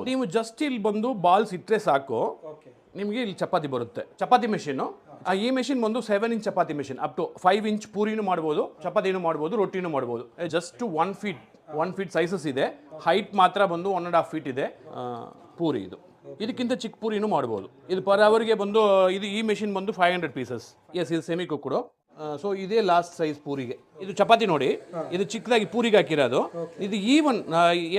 ನೀವು ಜಸ್ಟ್ ಇಲ್ಲಿ ಬಂದು ಬಾಲ್ಸ್ ಇಟ್ಟರೆ ಸಾಕು, ನಿಮಗೆ ಇಲ್ಲಿ ಚಪಾತಿ ಬರುತ್ತೆ. ಚಪಾತಿ ಮೆಷಿನು, ಈ ಮೆಷಿನ್ ಬಂದು 7 inch chapati machine, up to 5 inch ಪೂರಿನೂ ಮಾಡ್ಬೋದು, ಚಪಾತಿನೂ ಮಾಡ್ಬೋದು, ರೊಟ್ಟಿನೂ ಮಾಡ್ಬೋದು. ಜಸ್ಟ್ 1 ಫೀಟ್ ಸೈಸಸ್ ಇದೆ. ಹೈಟ್ ಮಾತ್ರ ಬಂದು 1.5 ಫೀಟ್ ಇದೆ ಪೂರಿ. ಇದಕ್ಕಿಂತ ಚಿಕ್ಕ ಪೂರಿನೂ ಮಾಡ್ಬೋದು. ಇದು ಪರ್ ಅವರ್ಗೆ ಬಂದು ಈ ಮೆಷಿನ್ ಬಂದು 500 ಪೀಸಸ್. ಎಸ್, ಇದು ಸೆಮಿ ಕುಕ್ಡು. ಸೊ ಇದೇ ಲಾಸ್ಟ್ ಸೈಜ್ ಪೂರಿಗೆ. ಇದು ಚಪಾತಿ ನೋಡಿ, ಇದು ಚಿಕ್ಕದಾಗಿ ಪೂರಿಗೆ ಹಾಕಿರೋದು. ಇದು ಈವನ್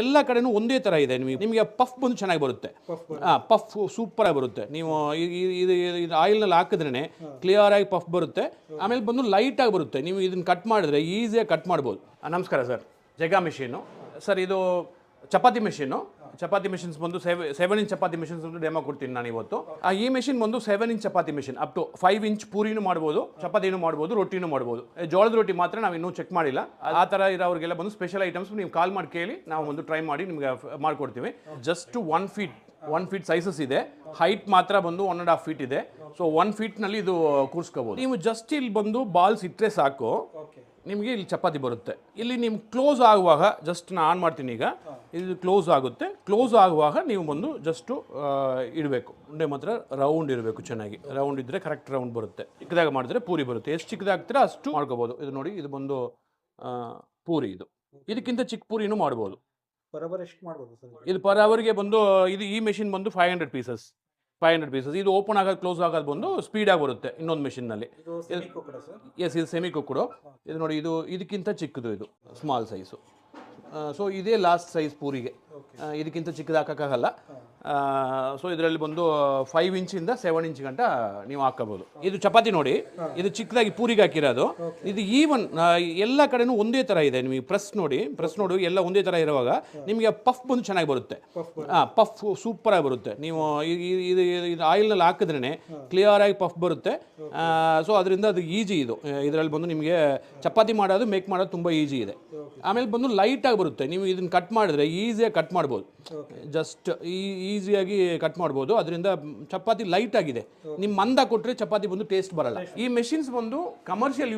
ಎಲ್ಲ ಕಡೆನೂ ಒಂದೇ ಥರ ಇದೆ. ನಿಮಗೆ ಪಫ್ ಬಂದು ಚೆನ್ನಾಗಿ ಬರುತ್ತೆ. ಪಫ್ ಸೂಪರ್ ಆಗಿ ಬರುತ್ತೆ. ನೀವು ಇದು ಆಯಿಲ್ನಲ್ಲಿ ಹಾಕಿದ್ರೇ ಕ್ಲಿಯರ್ ಆಗಿ ಪಫ್ ಬರುತ್ತೆ. ಆಮೇಲೆ ಬಂದು ಲೈಟ್ ಆಗಿ ಬರುತ್ತೆ. ನೀವು ಇದನ್ನು ಕಟ್ ಮಾಡಿದ್ರೆ ಈಸಿಯಾಗಿ ಕಟ್ ಮಾಡ್ಬೋದು. ನಮಸ್ಕಾರ ಸರ್, ಜೆಗಾ ಮೆಷಿನು ಸರ್. ಇದು ಚಪಾತಿ ಮೆಷಿನು. ಚಪಾತಿ ಮೆಷಿನ್ಸ್ ಬಂದು 7 ಇಂಚ್ ಚಪಾತಿ ಮೆಷಿನ್ಸ್ ಡೆಮೋ ಕೊಡ್ತೀನಿ ನಾನು ಇವತ್ತು. ಈ ಮೆಷಿನ್ ಬಂದು 7 inch chapati machine, up to 5 inch ಪೂರಿನೂ ಮಾಡ್ಬೋದು, ಚಪಾತಿನೂ ಮಾಡ್ಬೋದು, ರೊಟ್ಟಿನೂ ಮಾಡ್ಬೋದು. ಜೋಳದ ರೊಟ್ಟಿ ಮಾತ್ರ ನಾವು ಇನ್ನೂ ಚೆಕ್ ಮಾಡಿಲ್ಲ. ಆ ಥರ ಇರೋರಿಗೆಲ್ಲ ಬಂದು ಸ್ಪೆಷಲ್ ಐಟಮ್ಸ್ ನೀವು ಕಾಲ್ ಮಾಡಿ ಕೇಳಿ, ನಾವು ಒಂದು ಟ್ರೈ ಮಾಡಿ ನಿಮ್ಗೆ ಮಾಡ್ಕೊಡ್ತೀವಿ. ಜಸ್ಟ್ 1 ಫೀಟ್ ಸೈಸಸ್ ಇದೆ. ಹೈಟ್ ಮಾತ್ರ ಬಂದು 1.5 ಫೀಟ್ ಇದೆ. ಸೊ 1 ಫೀಟ್ನಲ್ಲಿ ಇದು ಕೂರಿಸ್ಕೋಬೋದು. ನೀವು ಜಸ್ಟ್ ಇಲ್ಲಿ ಬಂದು ಬಾಲ್ಸ್ ಇಟ್ಟರೆ ಸಾಕು, ನಿಮಗೆ ಇಲ್ಲಿ ಚಪಾತಿ ಬರುತ್ತೆ. ಇಲ್ಲಿ ನಿಮ್ಗೆ ಕ್ಲೋಸ್ ಆಗುವಾಗ ಜಸ್ಟ್ ನಾನು ಆನ್ ಮಾಡ್ತೀನಿ. ಈಗ ಇದು ಕ್ಲೋಸ್ ಆಗುತ್ತೆ. ಕ್ಲೋಸ್ ಆಗುವಾಗ ನೀವು ಬಂದು ಜಸ್ಟು ಇಡಬೇಕು. ಉಂಡೆ ಮಾತ್ರ ರೌಂಡ್ ಇರಬೇಕು, ಚೆನ್ನಾಗಿ ರೌಂಡ್ ಇದ್ದರೆ ಕರೆಕ್ಟ್ ರೌಂಡ್ ಬರುತ್ತೆ. ಚಿಕ್ಕದಾಗ ಮಾಡಿದ್ರೆ ಪೂರಿ ಬರುತ್ತೆ. ಎಷ್ಟು ಚಿಕ್ಕದಾಗ್ತೀರಾ ಅಷ್ಟು ಮಾಡ್ಕೋಬೋದು. ಇದು ನೋಡಿ, ಇದು ಬಂದು ಪೂರಿ. ಇದಕ್ಕಿಂತ ಚಿಕ್ಕ ಪೂರಿನೂ ಮಾಡ್ಬೋದು. ಇದು ಪರ್ ಅವರ್ಗೆ ಬಂದು ಈ ಮೆಷಿನ್ ಬಂದು 500 ಪೀಸಸ್. ಇದು ಓಪನ್ ಆಗೋದು ಕ್ಲೋಸ್ ಆಗೋದು ಬಂದು ಸ್ಪೀಡಾಗಿ ಬರುತ್ತೆ ಇನ್ನೊಂದು ಮೆಷಿನ್ನಲ್ಲಿ. ಎಸ್, ಇದು ಸೆಮಿ ಕುಕ್ಡು. ಇದು ನೋಡಿ, ಇದಕ್ಕಿಂತ ಚಿಕ್ಕದು, ಇದು ಸ್ಮಾಲ್ ಸೈಜು. ಸೊ ಇದೇ ಲಾಸ್ಟ್ ಸೈಜ್ ಪೂರಿಗೆ. ಇದಕ್ಕಿಂತ ಚಿಕ್ಕದು ಹಾಕೋಕ್ಕಾಗಲ್ಲ. ಸೊ ಇದರಲ್ಲಿ ಬಂದು 5 ಇಂಚಿಂದ 7 ಇಂಚ್ ಗಂಟ ನೀವು ಹಾಕೋಬೋದು. ಇದು ಚಪಾತಿ ನೋಡಿ, ಇದು ಚಿಕ್ಕದಾಗಿ ಪೂರಿಗೆ ಹಾಕಿರೋದು. ಇದು ಈವನ್ ಎಲ್ಲ ಕಡೆನೂ ಒಂದೇ ಥರ ಇದೆ. ನಿಮಗೆ ಪ್ರೆಸ್ ನೋಡಿ ಎಲ್ಲ ಒಂದೇ ಥರ ಇರುವಾಗ ನಿಮಗೆ ಪಫ್ ಬಂದು ಚೆನ್ನಾಗಿ ಬರುತ್ತೆ. ಪಫ್ ಸೂಪರ್ ಆಗಿ ಬರುತ್ತೆ. ನೀವು ಇದು ಆಯಿಲ್ನಲ್ಲಿ ಹಾಕಿದ್ರೇ ಕ್ಲಿಯರ್ ಆಗಿ ಪಫ್ ಬರುತ್ತೆ. ಸೊ ಅದರಿಂದ ಅದು ಈಜಿ. ಇದರಲ್ಲಿ ಬಂದು ನಿಮಗೆ ಚಪಾತಿ ಮೇಕ್ ಮಾಡೋದು ತುಂಬ ಈಜಿ ಇದೆ. ಆಮೇಲೆ ಬಂದು ಲೈಟಾಗಿ ಬರುತ್ತೆ. ನೀವು ಇದನ್ನು ಕಟ್ ಮಾಡಿದ್ರೆ ಈಸಿಯಾಗಿ ಕಟ್ ಮಾಡ್ಬೋದು. ಜಸ್ಟ್ ಈಸಿಯಾಗಿ ಕಟ್ ಮಾಡ್ಬೋದು. ಅದರಿಂದ ಚಪಾತಿ ಲೈಟ್ ಆಗಿದೆ. ನಿಮ್ಮ ಮಂದ ಕೊಟ್ಟರೆ ಚಪಾತಿ ಬಂದು ಟೇಸ್ಟ್ ಬರಲ್ಲ. ಈ ಮೆಷಿನ್ಸ್ ಬಂದು ಕಮರ್ಷಿಯಲ್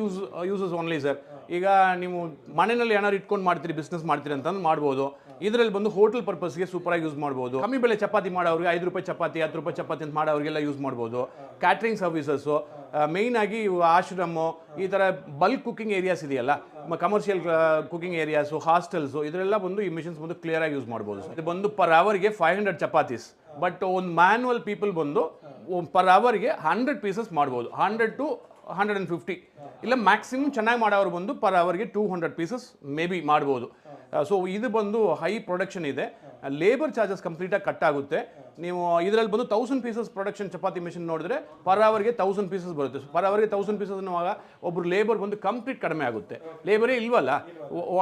ಯೂಸಸ್ ಓನ್ಲಿ ಸರ್. ಈಗ ನೀವು ಮನೆಯಲ್ಲಿ ಏನಾದ್ರು ಇಟ್ಕೊಂಡು ಮಾಡ್ತೀರಿ, ಬಿಸ್ನೆಸ್ ಮಾಡ್ತೀರಿ ಅಂತಂದು ಮಾಡ್ಬೋದು. ಇದರಲ್ಲಿ ಬಂದು ಹೋಟೆಲ್ ಪರ್ಪಸ್ಗೆ ಸೂಪರಾಗಿ ಯೂಸ್ ಮಾಡ್ಬೋದು. ಕಮ್ಮಿ ಬೆಲೆ ಚಪಾತಿ ಮಾಡೋರಿಗೆ 5 ರೂಪಾಯಿ ಚಪಾತಿ, 10 ರೂಪಾಯಿ ಚಪಾತಿ ಅಂತ ಮಾಡೋರಿಗೆಲ್ಲ ಯೂಸ್ ಮಾಡ್ಬೋದು. ಕ್ಯಾಟ್ರಿಂಗ್ ಸರ್ವಿಸಸ್ಸು, ಮೇಯ್ನ್ ಆಗಿ ಆಶ್ರಮು, ಈ ಥರ ಬಲ್ಕ್ ಕುಕಿಂಗ್ ಏರಿಯಾಸ್ ಇದೆಯಲ್ಲ, ಕಮರ್ಷಿಯಲ್ ಕುಕಿಂಗ್ ಏರಿಯಾಸು, ಹಾಸ್ಟೆಲ್ಸು, ಇದರೆಲ್ಲ ಬಂದು ಈ ಮಿಷನ್ಸ್ ಬಂದು ಕ್ಲಿಯರ್ ಆಗಿ ಯೂಸ್ ಮಾಡ್ಬೋದು. ಇದು ಬಂದು ಪರ್ ಅವರ್ಗೆ 500 ಚಪಾತೀಸ್. ಬಟ್ ಒಂದು ಮ್ಯಾನ್ಯಲ್ ಪೀಪಲ್ ಬಂದು ಪರ್ ಅವರ್ಗೆ 100 ಪೀಸಸ್ ಮಾಡ್ಬೋದು. 100 to 150 ಇಲ್ಲ ಮ್ಯಾಕ್ಸಿಮಮ್ ಚೆನ್ನಾಗಿ ಮಾಡೋರು ಬಂದು ಪರ್ ಅವರ್ಗೆ 200 ಪೀಸಸ್ ಮೇ ಬಿ ಮಾಡ್ಬೋದು. ಸೊ ಇದು ಬಂದು ಹೈ ಪ್ರೊಡಕ್ಷನ್ ಇದೆ. ಲೇಬರ್ ಚಾರ್ಜಸ್ ಕಂಪ್ಲೀಟಾಗಿ ಕಟ್ ಆಗುತ್ತೆ. ನೀವು ಇದರಲ್ಲಿ ಬಂದು 1000 ಪೀಸಸ್ ಪ್ರೊಡಕ್ಷನ್ ಚಪಾತಿ ಮೆಷಿನ್ ನೋಡಿದ್ರೆ ಪರ್ ಅವರ್ಗೆ 1000 ಪೀಸಸ್ ಬರುತ್ತೆ. ಪರ್ ಅವರ್ಗೆ 1000 ಪೀಸಸ್ ಅನ್ನುವಾಗ ಒಬ್ಬರು ಲೇಬರ್ ಬಂದು ಕಂಪ್ಲೀಟ್ ಕಡಿಮೆ ಆಗುತ್ತೆ. ಲೇಬರೇ ಇಲ್ವಲ್ಲ,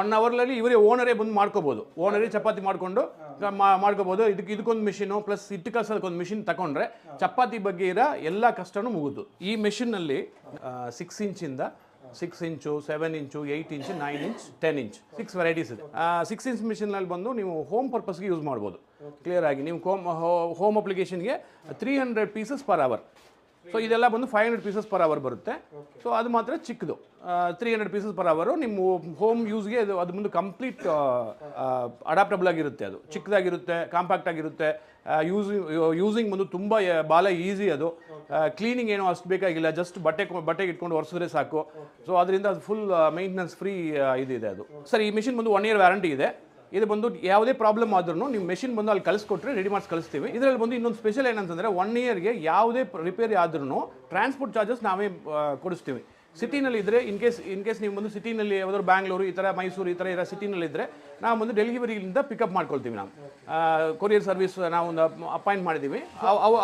1 ಅವರ್ನಲ್ಲಿ ಇವರೇ ಓನರೇ ಬಂದು ಮಾಡ್ಕೋಬೋದು. ಓನರೇ ಚಪಾತಿ ಮಾಡ್ಕೋಬೋದು. ಇದಕ್ಕೊಂದು ಮಿಷಿನು ಪ್ಲಸ್ ಹಿಟ್ಟು ಕಲ್ಸೋದಕ್ಕೊಂದು ಮಿಷಿನ್ ತಗೊಂಡ್ರೆ ಚಪಾತಿ ಬಗ್ಗೆ ಇರೋ ಎಲ್ಲ ಕಷ್ಟನೂ ಮುಗಿದು. ಈ ಮೆಷಿನ್ನಲ್ಲಿ 6 ಇಂಚಿಂದ 6 ಇಂಚು, 7 ಇಂಚು, 8 ಇಂಚು, 9 ಇಂಚ್, 10 ಇಂಚ್ 6 ವೆರೈಟೀಸ್ ಇದೆ. 6 ಇಂಚ್ ಮಿಷಿನ್ನಲ್ಲಿ ಬಂದು ನೀವು ಹೋಮ್ ಪರ್ಪಸ್ಗೆ ಯೂಸ್ ಮಾಡ್ಬೋದು. ಕ್ಲಿಯರ್ ಆಗಿ ನೀವು ಹೋಮ್ ಅಪ್ಲಿಕೇಶನ್ಗೆ 300 ಪೀಸಸ್ ಪರ್ ಅವರ್. ಸೊ ಇದೆಲ್ಲ ಬಂದು 500 ಪೀಸಸ್ ಪರ್ ಅವರ್ ಬರುತ್ತೆ. ಸೊ ಅದು ಮಾತ್ರ ಚಿಕ್ಕದು 300 ಪೀಸಸ್ ಪರ್ ಅವರು ನಿಮ್ಮ ಹೋಮ್ ಯೂಸ್ಗೆ ಅದು ಮುಂದೆ ಕಂಪ್ಲೀಟ್ ಅಡಾಪ್ಟಬಲ್ ಆಗಿರುತ್ತೆ. ಅದು ಚಿಕ್ಕದಾಗಿರುತ್ತೆ, ಕಾಂಪ್ಯಾಕ್ಟ್ ಆಗಿರುತ್ತೆ. ಯೂಸಿಂಗ್ ಬಂದು ತುಂಬ ಭಾಳ ಈಸಿ. ಅದು ಕ್ಲೀನಿಂಗ್ ಏನೋ ಅಷ್ಟು ಬೇಕಾಗಿಲ್ಲ. ಜಸ್ಟ್ ಬಟ್ಟೆಗೆ ಇಟ್ಕೊಂಡು ಒರೆಸಿದ್ರೆ ಸಾಕು. ಸೊ ಅದರಿಂದ ಅದು ಫುಲ್ ಮೇಂಟೆನೆನ್ಸ್ ಫ್ರೀ ಇದೆ ಅದು. ಸರ್, ಈ ಮಿಷಿನ್ ಬಂದು 1 year ವ್ಯಾರಂಟಿ ಇದೆ. ಇದು ಬಂದು ಯಾವುದೇ ಪ್ರಾಬ್ಲಮ್ ಆದ್ರೂ ನೀವು ಮೆಷಿನ್ ಬಂದು ಅಲ್ಲಿ ಕಳಿಸ್ಕೊಟ್ರೆ ರೆಡಿ ಮಾಡಿ ಕಳಿಸ್ತೀವಿ. ಇದರಲ್ಲಿ ಬಂದು ಇನ್ನೊಂದು ಸ್ಪೆಷಲ್ ಏನಂತಂದರೆ 1 yearಗೆ ಯಾವುದೇ ರಿಪೇರಿ ಆದ್ರೂ ಟ್ರಾನ್ಸ್ಪೋರ್ಟ್ ಚಾರ್ಜಸ್ ನಾವೇ ಕೊಡಿಸ್ತೀವಿ. ಸಿಟಿನಲ್ಲಿ ಇದ್ದರೆ ಇನ್ ಕೇಸ್ ನೀವು ಬಂದು ಸಿಟಿನಲ್ಲಿ ಯಾವ್ದಾದ್ರು ಬ್ಯಾಂಗ್ಳೂರು, ಈ ಥರ ಮೈಸೂರು, ಈ ಥರ ಇರೋ ಸಿಟಿನಲ್ಲಿ ಇದ್ದರೆ ನಾವು ಬಂದು ಡೆಲಿವರಿಯಿಂದ ಪಿಕಪ್ ಮಾಡ್ಕೊಳ್ತೀವಿ. ನಾವು ಕೊರಿಯರ್ ಸರ್ವಿಸ್ ನಾವು ಒಂದು ಅಪಾಯಿಂಟ್ ಮಾಡಿದ್ದೀವಿ.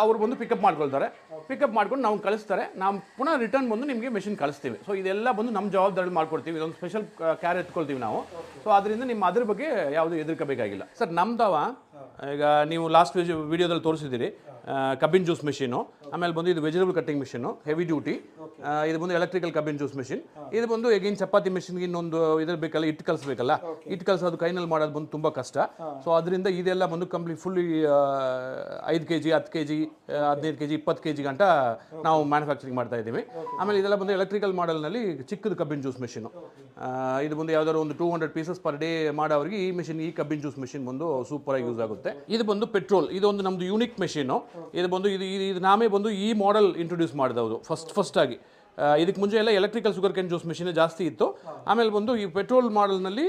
ಅವ್ರು ಬಂದು ಪಿಕಪ್ ಮಾಡ್ಕೊಳ್ತಾರೆ. ಪಿಕಪ್ ಮಾಡ್ಕೊಂಡು ನಾವು ಕಳಿಸ್ತಾರೆ. ನಾವು ಪುನಃ ರಿಟರ್ನ್ ಬಂದು ನಿಮಗೆ ಮೆಷಿನ್ ಕಳಿಸ್ತೀವಿ. ಸೊ ಇದೆಲ್ಲ ಬಂದು ನಮ್ಮ ಜವಾಬ್ದಾರಿ ಮಾಡ್ಕೊಡ್ತೀವಿ. ಇದೊಂದು ಸ್ಪೆಷಲ್ ಕ್ಯಾರ್ ಎತ್ಕೊಳ್ತೀವಿ ನಾವು. ಸೊ ಅದರಿಂದ ನಿಮ್ಮ ಅದ್ರ ಬಗ್ಗೆ ಯಾವುದು ಹೆದರ್ಕೋಬೇಕಾಗಿಲ್ಲ ಸರ್. ನಮ್ದವ ಈಗ ನೀವು ಲಾಸ್ಟ್ ವಿಡಿಯೋದಲ್ಲಿ ತೋರಿಸಿದ್ದೀರಿ, ಕಬ್ಬಿನ್ ಜ್ಯೂಸ್ ಮಿಷಿನು, ಆಮೇಲೆ ಬಂದು ಇದು vegetable cutting machine heavy duty, ಇದು ಬಂದು ಎಲೆಕ್ಟ್ರಿಕಲ್ ಕಬ್ಬಿನ್ ಜ್ಯೂಸ್ ಮಿಷಿನ್, ಇದು ಬಂದು ಎಗೇನ್ ಚಪಾತಿ ಮಿಷಿನ್ಗೆ ಇನ್ನೊಂದು ಇದ್ರ ಬೇಕಲ್ಲ, ಹಿಟ್ಟು ಕಲಿಸ್ಬೇಕಲ್ಲ, ಹಿಟ್ಟು ಕಲಿಸೋದು ಕೈನಲ್ಲಿ ಮಾಡೋದು ಬಂದು ತುಂಬ ಕಷ್ಟ. ಸೊ ಅದರಿಂದ ಇದೆಲ್ಲ ಬಂದು complete fully 5 kg 10 kg 15 kg 20 kg ಗಂಟ ನಾವು ಮ್ಯಾನುಫ್ಯಾಕ್ಚರಿಂಗ್ ಮಾಡ್ತಾ ಇದ್ದೀವಿ. ಆಮೇಲೆ ಇದೆಲ್ಲ ಬಂದು ಎಲೆಕ್ಟ್ರಿಕಲ್ ಮಾಡೆಲ್ನಲ್ಲಿ ಚಿಕ್ಕದು ಕಬ್ಬಿನ್ ಜ್ಯೂಸ್ ಮಿಷಿನು, ಇದು ಬಂದು ಯಾವ್ದಾದ್ರು ಒಂದು 200 ಪೀಸಸ್ ಪರ್ ಡೇ ಮಾಡೋರಿಗೆ ಈ ಮಿಷಿನ್, ಈ ಕಬ್ಬಿನ್ ಜ್ಯೂಸ್ ಮಿಷಿನ್ ಬಂದು ಸೂಪರ್ ಆಗಿ ಯೂಸ್ ಆಗುತ್ತೆ. ಇದು ಬಂದು ಪೆಟ್ರೋಲ್, ಇದೊಂದು ನಮ್ದು ಯೂನಿಕ್ ಮೆಷಿನು. ಇದು ಬಂದು ಇದು ನಾವೇ ಬಂದು ಈ ಮಾಡೆಲ್ ಇಂಟ್ರೊಡ್ಯೂಸ್ ಮಾಡಿದವರು ಫಸ್ಟ್ ಆಗಿ. ಇದಕ್ಕೆ ಮುಂಚೆ ಎಲ್ಲ electrical sugar cane juice machine ಜಾಸ್ತಿ ಇತ್ತು. ಆಮೇಲೆ ಬಂದು ಈ ಪೆಟ್ರೋಲ್ ಮಾಡೆಲ್ನಲ್ಲಿ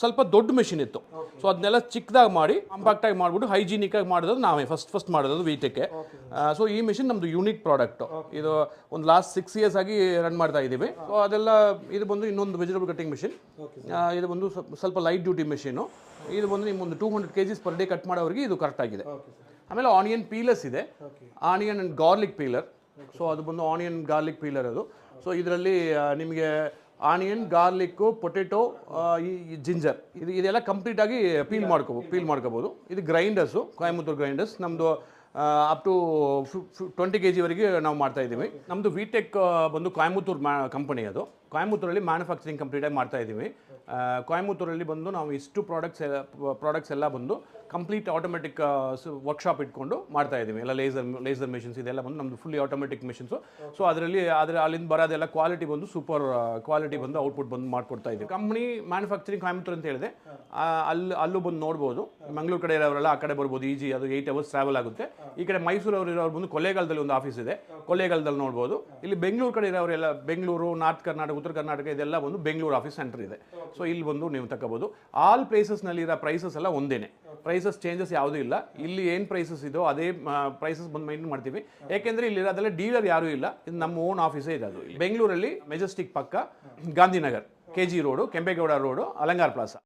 ಸ್ವಲ್ಪ ದೊಡ್ಡ ಮೆಷಿನ್ ಇತ್ತು. ಸೊ ಅದನ್ನೆಲ್ಲ ಚಿಕ್ಕದಾಗಿ ಮಾಡಿ ಕಾಂಪ್ಯಾಕ್ಟಾಗಿ ಮಾಡಿಬಿಟ್ಟು ಹೈಜೀನಿಕ್ ಆಗಿ ಮಾಡೋದು ನಾವೇ ಫಸ್ಟ್ ಮಾಡೋದು ವೀಟಕ್ಕೆ. ಸೊ ಈ ಮೆಷಿನ್ ನಮ್ಮದು ಯೂನಿಕ್ ಪ್ರಾಡಕ್ಟು. ಇದು ಒಂದು ಲಾಸ್ಟ್ 6 years ಆಗಿ ರನ್ ಮಾಡ್ತಾ ಇದ್ದೀವಿ. ಸೊ ಅದೆಲ್ಲ ಇದು ಬಂದು ಇನ್ನೊಂದು ವೆಜಿಟಬಲ್ ಕಟ್ಟಿಂಗ್ ಮಿಷಿನ್, ಇದು ಬಂದು ಸ್ವಲ್ಪ ಲೈಟ್ ಡ್ಯೂಟಿ ಮಿಷಿನು. ಇದು ಬಂದು ನಿಮ್ಮೊಂದು 200 kgs ಪರ್ ಡೇ ಕಟ್ ಮಾಡೋರಿಗೆ ಇದು ಕರೆಕ್ಟ್ ಆಗಿದೆ. ಆಮೇಲೆ ಆನಿಯನ್ ಪೀಲರ್ಸ್ ಇದೆ, onion and garlic peeler. So ಅದು ಬಂದು ಆನಿಯನ್ ಗಾರ್ಲಿಕ್ ಪೀಲರ್ ಅದು. ಸೊ ಇದರಲ್ಲಿ ನಿಮಗೆ ಆನಿಯನ್, ಗಾರ್ಲಿಕ್ಕು, ಪೊಟೆಟೊ, ಈ ಜಿಂಜರ್ ಇದೆಲ್ಲ ಕಂಪ್ಲೀಟಾಗಿ ಪೀಲ್ ಮಾಡ್ಕೋಬೋದು. ಇದು ಗ್ರೈಂಡರ್ಸು, ಕೊಯಮತ್ತೂರು ಗ್ರೈಂಡರ್ಸ್ ನಮ್ಮದು ಅಪ್ ಟು 20 kg ವರೆಗೆ ನಾವು ಮಾಡ್ತಾ ಇದ್ದೀವಿ. ನಮ್ಮದು ವಿಟೆಕ್ ಬಂದು ಕೊಯಮತ್ತೂರು ಕಂಪನಿ, ಅದು ಕೊಯಮತ್ತೂರಲ್ಲಿ ಮ್ಯಾನುಫ್ಯಾಕ್ಚರಿಂಗ್ ಕಂಪ್ಲೀಟಾಗಿ ಮಾಡ್ತಾ ಇದ್ದೀವಿ. ಕೊಯಮತ್ತೂರಲ್ಲಿ ಬಂದು ನಾವು ಇಷ್ಟು ಪ್ರಾಡಕ್ಟ್ಸ್ ಎಲ್ಲ ಬಂದು ಕಂಪ್ಲೀಟ್ ಆಟೋಮೆಟಿಕ್ ವರ್ಕ್ಶಾಪ್ ಇಟ್ಕೊಂಡು ಮಾಡ್ತಾ ಇದ್ದೀವಿ. ಎಲ್ಲ ಲೇಸರ್ ಮೆಷಿನ್ಸ್ ಇದೆಲ್ಲ ಬಂದು ನಮ್ಮದು ಫುಲ್ಲಿ ಆಟೋಮೆಟಿಕ್ ಮೆಷಿನ್ಸು. ಸೊ ಅಲ್ಲಿಂದ ಬರೋದೆಲ್ಲ ಕ್ವಾಲಿಟಿ ಬಂದು ಸೂಪರ್ ಕ್ವಾಲಿಟಿ ಬಂದು ಔಟ್ಪುಟ್ ಬಂದು ಮಾಡ್ಕೊಡ್ತಾ ಇದ್ದೀವಿ. ಕಂಪ್ನಿ ಮ್ಯಾನುಫ್ಯಾಕ್ಚರಿಂಗ್ ಕೊಯಮತ್ತೂರು ಅಂತ ಹೇಳಿದೆ, ಅಲ್ಲೂ ಬಂದು ನೋಡ್ಬೋದು. ಮಂಗಳೂರು ಕಡೆ ಇರೋರೆಲ್ಲ ಆ ಕಡೆ ಬರ್ಬೋದು, ಈಜಿ, ಅದು 8 hours ಟ್ರಾವೆಲ್ ಆಗುತ್ತೆ. ಈ ಕಡೆ ಮೈಸೂರವ್ರು ಇರೋರು ಬಂದು ಕೊಳ್ಳೇಗಾಲದಲ್ಲಿ ಒಂದು ಆಫೀಸ್ ಇದೆ, ಕೊಳ್ಳೇಗಾಲದಲ್ಲಿ ನೋಡ್ಬೋದು. ಇಲ್ಲಿ ಬೆಂಗಳೂರು ಕಡೆ ಇರೋರೆಲ್ಲ ಬೆಂಗಳೂರು, ನಾರ್ತ್ ಕರ್ನಾಟಕ, ಉತ್ತರ ಕರ್ನಾಟಕ ಇದೆಲ್ಲ ಬಂದು ಬೆಂಗಳೂರು ಆಫೀಸ್ ಸೆಂಟರ್ ಇದೆ. ಸೊ ಇಲ್ಲಿ ಬಂದು ನೀವು ತಗೋಬೋದು. ಆಲ್ ಪ್ಲೇಸಸ್ನಲ್ಲಿರೋ ಪ್ರೈಸಸ್ ಎಲ್ಲ ಒಂದೇನೆ, ಪ್ರೈಸಸ್ ಚೇಂಜಸ್ ಯಾವುದೂ ಇಲ್ಲ. ಇಲ್ಲಿ ಏನು ಪ್ರೈಸಸ್ ಇದೋ ಅದೇ ಪ್ರೈಸಸ್ ಬಂದು ಮೈಂಟೈನ್ ಮಾಡ್ತೀವಿ. ಯಾಕೆಂದರೆ ಇಲ್ಲಿ ಇರೋದೆಲ್ಲ ಡೀಲರ್ ಯಾರೂ ಇಲ್ಲ, ಇದು ನಮ್ಮ ಓನ್ ಆಫೀಸೇ ಇದೆ. ಅದು ಬೆಂಗಳೂರಲ್ಲಿ ಮೆಜೆಸ್ಟಿಕ್ ಪಕ್ಕ Gandhinagar, KG road, Kempegowda road, Alankar ಪ್ಲಾಸಾ.